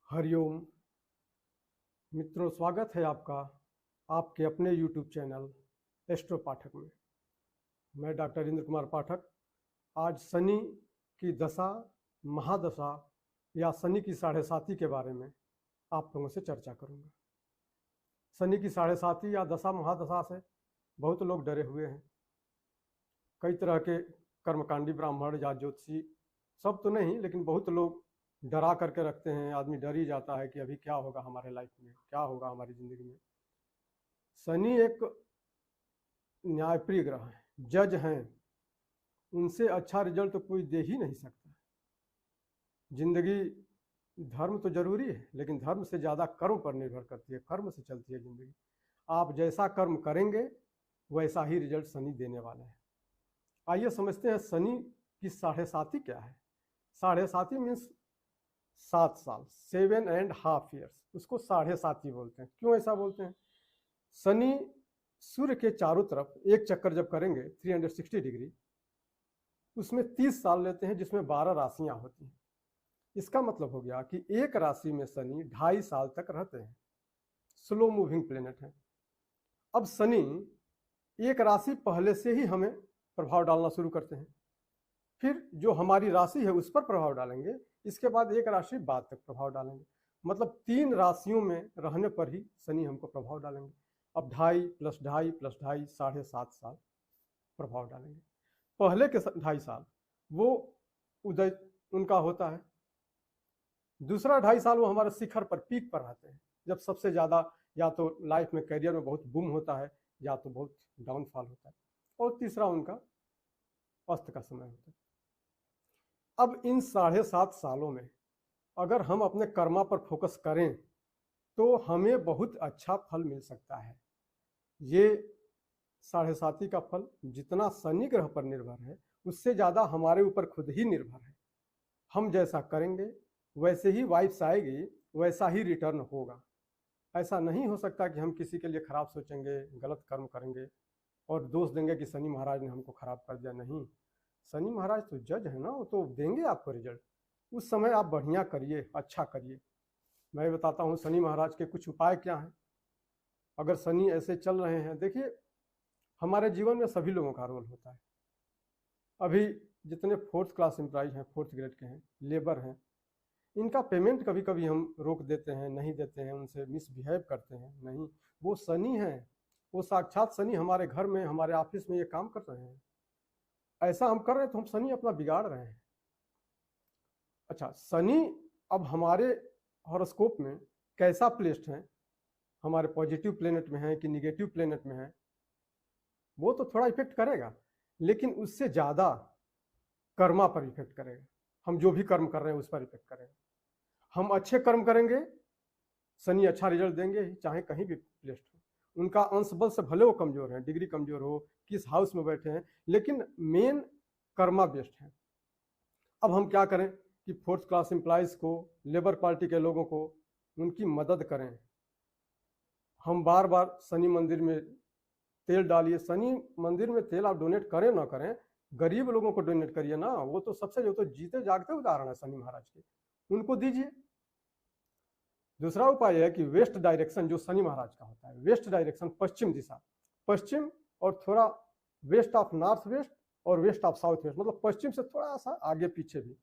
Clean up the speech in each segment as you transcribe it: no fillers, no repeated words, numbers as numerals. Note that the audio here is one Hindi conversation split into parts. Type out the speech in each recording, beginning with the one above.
हरिओम मित्रों, स्वागत है आपका आपके अपने YouTube चैनल एस्ट्रो पाठक में। मैं डॉक्टर इंद्र कुमार पाठक आज शनि की दशा, महादशा या शनि की साढ़े साती के बारे में आप लोगों से चर्चा करूंगा। शनि की साढ़े साती या दशा महादशा से बहुत लोग डरे हुए हैं। कई तरह के कर्मकांडी ब्राह्मण या ज्योतिषी, सब तो नहीं लेकिन बहुत लोग डरा करके रखते हैं। आदमी डर ही जाता है कि अभी क्या होगा हमारे लाइफ में, क्या होगा हमारी जिंदगी में। शनि एक न्यायप्रिय ग्रह है, जज हैं, उनसे अच्छा रिजल्ट तो कोई दे ही नहीं सकता। जिंदगी धर्म तो जरूरी है, लेकिन धर्म से ज़्यादा कर्म पर निर्भर करती है, कर्म से चलती है जिंदगी। आप जैसा कर्म करेंगे वैसा ही रिजल्ट शनि देने वाला है। आइए समझते हैं शनि की साढ़े साती क्या है। साढ़े साती मीन्स 7 साल, 7.5 ईयर्स, उसको साढ़े साती बोलते हैं। क्यों ऐसा बोलते हैं? शनि सूर्य के चारों तरफ एक चक्कर जब करेंगे 360 डिग्री, उसमें 30 साल लेते हैं, जिसमें 12 राशियां होती हैं। इसका मतलब हो गया कि एक राशि में शनि 2.5 साल तक रहते हैं। स्लो मूविंग प्लेनेट है। अब शनि एक राशि पहले से ही हमें प्रभाव डालना शुरू करते हैं, फिर जो हमारी राशि है उस पर प्रभाव डालेंगे, इसके बाद एक राशि बाद तक प्रभाव डालेंगे। मतलब 3 राशियों में रहने पर ही शनि हमको प्रभाव डालेंगे। अब 2.5 + 2.5 + 2.5 7.5 साल प्रभाव डालेंगे। पहले के 2.5 साल वो उदय उनका होता है, दूसरा 2.5 साल वो हमारे शिखर पर, पीक पर रहते हैं, जब सबसे ज़्यादा या तो लाइफ में, करियर में बहुत बूम होता है या तो बहुत डाउनफॉल होता है, और तीसरा उनका अस्त का समय होता है। अब इन 7.5 सालों में अगर हम अपने कर्मा पर फोकस करें तो हमें बहुत अच्छा फल मिल सकता है। ये साढ़े साती का फल जितना शनि ग्रह पर निर्भर है, उससे ज़्यादा हमारे ऊपर खुद ही निर्भर है। हम जैसा करेंगे वैसे ही वाइब्स आएगी, वैसा ही रिटर्न होगा। ऐसा नहीं हो सकता कि हम किसी के लिए खराब सोचेंगे, गलत कर्म करेंगे और दोष देंगे कि शनि महाराज ने हमको खराब कर दिया। नहीं, शनि महाराज तो जज है ना, वो तो देंगे आपको रिजल्ट। उस समय आप बढ़िया करिए, अच्छा करिए। मैं बताता हूँ शनि महाराज के कुछ उपाय क्या हैं। अगर शनि ऐसे चल रहे हैं, देखिए हमारे जीवन में सभी लोगों का रोल होता है। अभी जितने 4th क्लास एम्प्लॉइज हैं, 4th ग्रेड के हैं, लेबर हैं, इनका पेमेंट कभी कभी हम रोक देते हैं, नहीं देते हैं, उनसे मिसबिहेव करते हैं। नहीं, वो शनि है, वो साक्षात शनि हमारे घर में, हमारे ऑफिस में ये काम कर रहे हैं। ऐसा हम कर रहे हैं तो हम शनि अपना बिगाड़ रहे हैं। अच्छा, शनि अब हमारे हॉरोस्कोप में कैसा प्लेस्ड है, हमारे पॉजिटिव प्लेनेट में है कि निगेटिव प्लेनेट में है, वो तो थोड़ा इफेक्ट करेगा, लेकिन उससे ज़्यादा कर्मा पर इफेक्ट करेगा। हम जो भी कर्म कर रहे हैं उस पर इफेक्ट करेगा। हम अच्छे कर्म करेंगे, शनि अच्छा रिजल्ट देंगे ही, चाहे कहीं भी प्लेस्ड हो। उनका अंश बल से भले वो कमजोर है, डिग्री कमजोर हो, किस हाउस में बैठे हैं, लेकिन मेन कर्मा बेस्ड है। अब हम क्या करें कि 4th क्लास एम्प्लॉइज को, लेबर पार्टी के लोगों को, उनकी मदद करें। हम बार बार शनि मंदिर में तेल डालिए। शनि मंदिर में तेल आप डोनेट करें ना करें, गरीब लोगों को डोनेट करिए ना। वो तो सबसे, जो तो जीते जागते उदाहरण है शनि महाराज के, उनको दीजिए। दूसरा उपाय है कि वेस्ट डायरेक्शन, जो शनि महाराज का होता है, वेस्ट डायरेक्शन, पश्चिम दिशा, पश्चिम और थोड़ा वेस्ट ऑफ नॉर्थ वेस्ट और वेस्ट ऑफ साउथ वेस्ट, मतलब पश्चिम से थोड़ा सा आगे पीछे भी।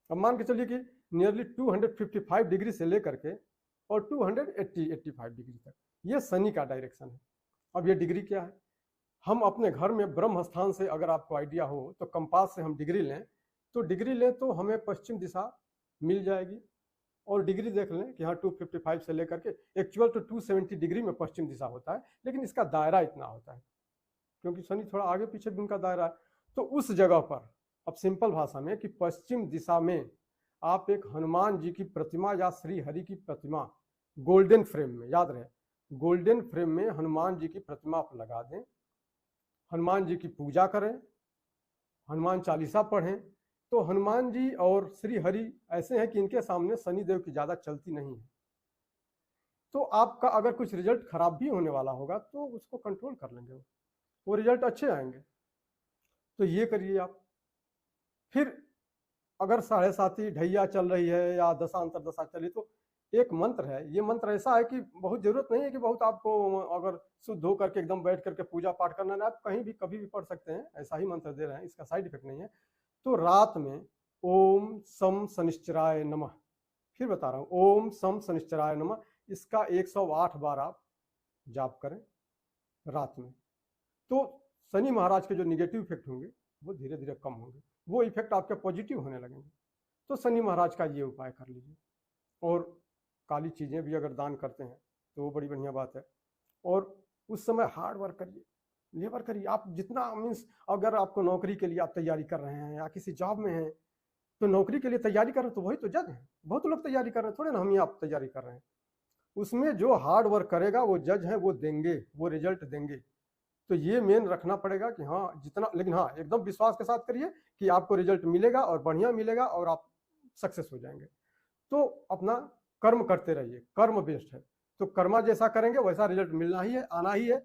अब मान के चलिए कि नियरली 255 डिग्री से लेकर के और 285 डिग्री तक, ये शनि का डायरेक्शन है। अब ये डिग्री क्या है? हम अपने घर में ब्रह्म स्थान से, अगर आपको आइडिया हो तो कंपास से हम डिग्री लें, तो डिग्री लें तो हमें पश्चिम दिशा मिल जाएगी। और डिग्री देख लें कि हाँ 255 से लेकर के एक्चुअल तो 270 डिग्री में पश्चिम दिशा होता है, लेकिन इसका दायरा इतना होता है क्योंकि शनि थोड़ा आगे पीछे भी उनका दायरा है। तो उस जगह पर, अब सिंपल भाषा में, कि पश्चिम दिशा में आप एक हनुमान जी की प्रतिमा या श्री हरि की प्रतिमा गोल्डन फ्रेम में, याद रहे, गोल्डन फ्रेम में हनुमान जी की प्रतिमा आप लगा दें, हनुमान जी की पूजा करें, हनुमान चालीसा पढ़ें। तो हनुमान जी और श्री हरि ऐसे हैं कि इनके सामने शनिदेव की ज़्यादा चलती नहीं है। तो आपका अगर कुछ रिजल्ट खराब भी होने वाला होगा तो उसको कंट्रोल कर लेंगे, वो रिजल्ट अच्छे आएंगे। तो ये करिए आप। फिर अगर साढ़े साती ढैया चल रही है या दशा अंतर दशा चली, तो एक मंत्र है, ये मंत्र ऐसा है कि बहुत जरूरत नहीं है कि बहुत आपको अगर शुद्ध होकर के एकदम बैठ करके पूजा पाठ करना है, आप कहीं भी कभी भी पढ़ सकते हैं, ऐसा ही मंत्र दे रहे हैं, इसका साइड इफेक्ट नहीं है। तो रात में ओम सम शनिश्चराय नमः, फिर बता रहा हूँ, ओम सम शनिश्चराय नमः, इसका 108 बार आप जाप करें रात में। तो शनि महाराज के जो निगेटिव इफेक्ट होंगे वो धीरे धीरे कम होंगे, वो इफेक्ट आपके पॉजिटिव होने लगेंगे। तो शनि महाराज का ये उपाय कर लीजिए। और काली चीज़ें भी अगर दान करते हैं तो वो बड़ी बढ़िया बात है। और उस समय हार्ड वर्क करिए, लेबर करिए। आप जितना मीन्स अगर आपको नौकरी के लिए आप तैयारी कर रहे हैं या किसी जॉब में हैं, तो नौकरी के लिए तैयारी कर रहे हैं तो वही तो जज है, बहुत लोग तैयारी कर रहे हैं, थोड़े ना हम ही आप तैयारी कर रहे हैं। उसमें जो हार्ड वर्क करेगा वो जज है, वो देंगे, वो रिजल्ट देंगे। तो ये मेन रखना पड़ेगा कि हाँ जितना, लेकिन हाँ एकदम विश्वास के साथ करिए कि आपको रिजल्ट मिलेगा और बढ़िया मिलेगा और आप सक्सेस हो जाएंगे। तो अपना कर्म करते रहिए, कर्म बेस्ड है, तो कर्मा जैसा करेंगे वैसा रिजल्ट मिलना ही है, आना ही है।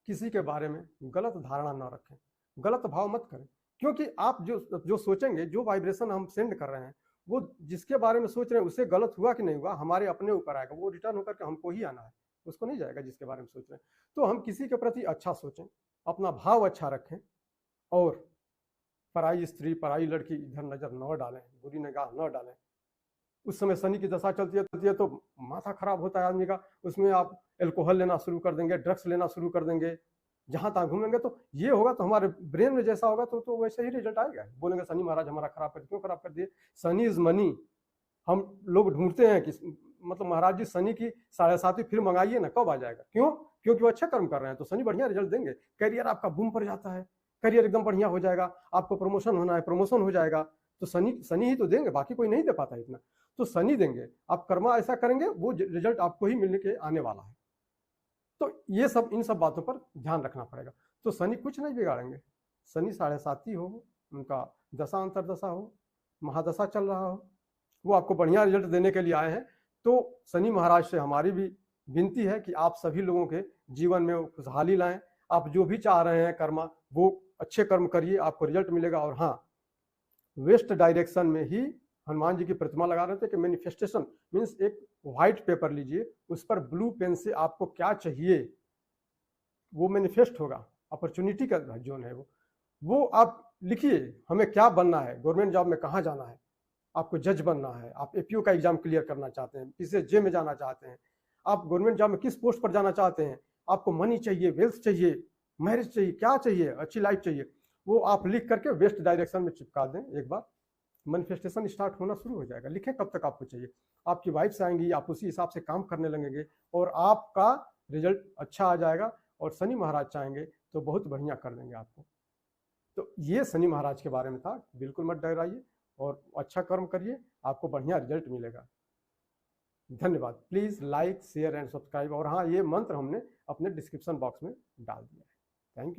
किसी के बारे में गलत धारणा ना रखें, गलत भाव मत करें, क्योंकि आप जो सोचेंगे, जो वाइब्रेशन हम सेंड कर रहे हैं, वो जिसके बारे में सोच रहे हैं उसे गलत हुआ कि नहीं हुआ हमारे अपने ऊपर आएगा, वो रिटर्न होकर के हमको ही आना है, उसको नहीं जाएगा जिसके बारे में सोच रहे हैं। तो हम किसी के प्रति अच्छा सोचें, अपना भाव अच्छा रखें, और पराई स्त्री पराई लड़की इधर नजर न डालें, बुरी निगाह न डालें। उस समय शनि की दशा चलती है तो माथा खराब होता है आदमी का, उसमें आप एल्कोहल लेना शुरू कर देंगे, ड्रग्स लेना शुरू कर देंगे, जहां तक घूमेंगे तो ये होगा, तो हमारे ब्रेन में जैसा होगा तो वैसे ही रिजल्ट आएगा। बोलेंगे शनि महाराज हमारा खराब कर, क्यों खराब कर दिए? Shani is money. हम लोग ढूंढते हैं कि मतलब महाराज जी शनि की 7.5वीं फिर मंगाइए ना, कब आ जाएगा? क्यों? क्योंकि वो अच्छे कर्म कर रहे हैं, तो शनि बढ़िया रिजल्ट देंगे। करियर आपका बूम पर जाता है, करियर एकदम बढ़िया हो जाएगा, आपको प्रमोशन होना है, प्रमोशन हो जाएगा, तो शनि ही तो देंगे, बाकी कोई नहीं दे पाता इतना, तो शनि देंगे। आप कर्मा ऐसा करेंगे वो रिजल्ट आपको ही मिलने के आने वाला है। तो ये सब, इन सब बातों पर ध्यान रखना पड़ेगा। तो शनि कुछ नहीं बिगाड़ेंगे, शनि 7.5 हो, उनका दशा अंतरदशा हो, महादशा चल रहा हो, वो आपको बढ़िया रिजल्ट देने के लिए आए हैं। तो शनि महाराज से हमारी भी विनती है कि आप सभी लोगों के जीवन में खुशहाली लाएं। आप जो भी चाह रहे हैं कर्मा, वो अच्छे कर्म करिए, आपको रिजल्ट मिलेगा। और हाँ, वेस्ट डायरेक्शन में ही हनुमान जी की प्रतिमा लगा रहे थे कि मैनिफेस्टेशन मीन्स एक व्हाइट पेपर लीजिए, उस पर ब्लू पेन से आपको क्या चाहिए वो मैनिफेस्ट होगा। अपॉर्चुनिटी का जोन है वो आप लिखिए, हमें क्या बनना है, गवर्नमेंट जॉब में कहाँ जाना है, आपको जज बनना है, आप एपीओ का एग्जाम क्लियर करना चाहते हैं, पीसीएसजे में जाना चाहते हैं, आप गवर्नमेंट जॉब में किस पोस्ट पर जाना चाहते हैं, आपको मनी चाहिए, वेल्थ चाहिए, मैरिज चाहिए, क्या चाहिए, अच्छी लाइफ चाहिए, वो आप लिख करके वेस्ट डायरेक्शन में चिपका दें। एक बार मैनिफेस्टेशन स्टार्ट होना शुरू हो जाएगा। लिखें कब तक आपको चाहिए, आपकी वाइफ्स आएंगी, आप उसी हिसाब से काम करने लगेंगे और आपका रिजल्ट अच्छा आ जाएगा। और शनि महाराज चाहेंगे तो बहुत बढ़िया कर देंगे आपको। तो ये शनि महाराज के बारे में था, बिल्कुल मत डराइए और अच्छा कर्म करिए, आपको बढ़िया रिजल्ट मिलेगा। धन्यवाद। Please like share and subscribe. और हाँ, ये मंत्र हमने अपने डिस्क्रिप्शन बॉक्स में डाल दिया है। Thank you.